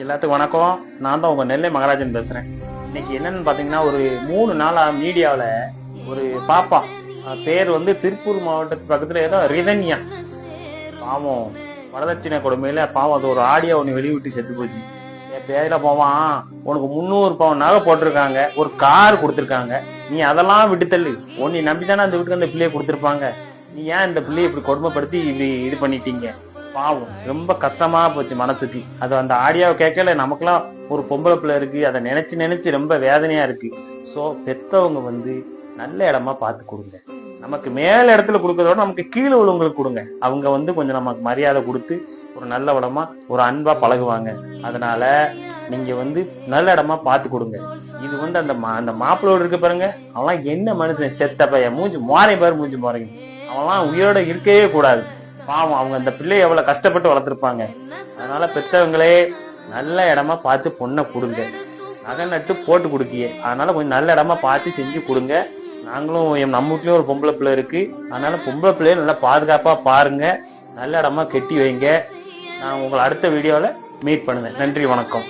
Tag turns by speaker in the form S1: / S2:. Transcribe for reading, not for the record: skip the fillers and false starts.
S1: எல்லாத்துக்கும் வணக்கம். நான் தான் உங்க நெல்லை மகாராஜன் பேசுறேன். இன்னைக்கு என்னன்னு பாத்தீங்கன்னா, ஒரு 3 நாளா மீடியாவில ஒரு பாப்பா பேர் வந்து திருப்பூர் மாவட்டத்து பக்கத்துல ஏதோ ரிதன்யா, பாவம் வரதட்சணை கொடுமையில பாவம் அது ஒரு ஆடியோ ஒண்ணு வெளிவிட்டு செத்து போச்சு. என் பேர்ல போவான் உனக்கு 300 பவுன் நகை போட்டிருக்காங்க, ஒரு கார் கொடுத்துருக்காங்க, நீ அதெல்லாம் விட்டு தள்ளு, உன்னை நம்பித்தானே அந்த வீட்டுக்கு அந்த பிள்ளைய கொடுத்துருப்பாங்க, நீ ஏன் இந்த பிள்ளைய இப்படி கொடுமைப்படுத்தி இப்படி இது பண்ணிட்டீங்க? பாவம் ரொம்ப கஷ்டமா போச்சு மனசுக்கு. அது அந்த ஆடியோவை கேட்கல நமக்குலாம் ஒரு பொம்பளை பிள்ளை இருக்கு, அதை நினைச்சு நினைச்சு ரொம்ப வேதனையா இருக்கு. சோ பெத்தவங்க வந்து நல்ல இடமா பார்த்து கொடுங்க. நமக்கு மேல இடத்துல கொடுக்கறதோட நமக்கு கீழே உள்ளவங்களுக்கு கொடுங்க. அவங்க வந்து கொஞ்சம் நமக்கு மரியாதை கொடுத்து ஒரு நல்ல இடமா ஒரு அன்பா பழகுவாங்க. அதனால நீங்க வந்து நல்ல இடமா பார்த்து கொடுங்க. இது வந்து அந்த மாப்பிள்ளோடு இருக்க பாருங்க, அவன்லாம் என்ன மனுஷன், செத்த பையன், மூஞ்சி மோரை பாரு, மூஞ்சி மோரைங்க, அவன்லாம் உயிரோட இருக்கவே கூடாது. பாவம் அவங்க அந்த பிள்ளைய எவ்வளவு கஷ்டப்பட்டு வளர்த்துருப்பாங்க. அதனால பெற்றவங்களே நல்ல இடமா பார்த்து பொண்ணை கொடுங்க. நகை நட்டு போட்டு கொடுக்கிய, அதனால கொஞ்சம் நல்ல இடமா பார்த்து செஞ்சு கொடுங்க. நாங்களும் நம்ம வீட்லயும் ஒரு பொம்பளை பிள்ளை இருக்கு, அதனால பொம்பளை பிள்ளைய நல்லா பாதுகாப்பா பாருங்க, நல்ல இடமா கெட்டி வைங்க. நான் உங்களை அடுத்த வீடியோல மீட் பண்ணுவேன். நன்றி, வணக்கம்.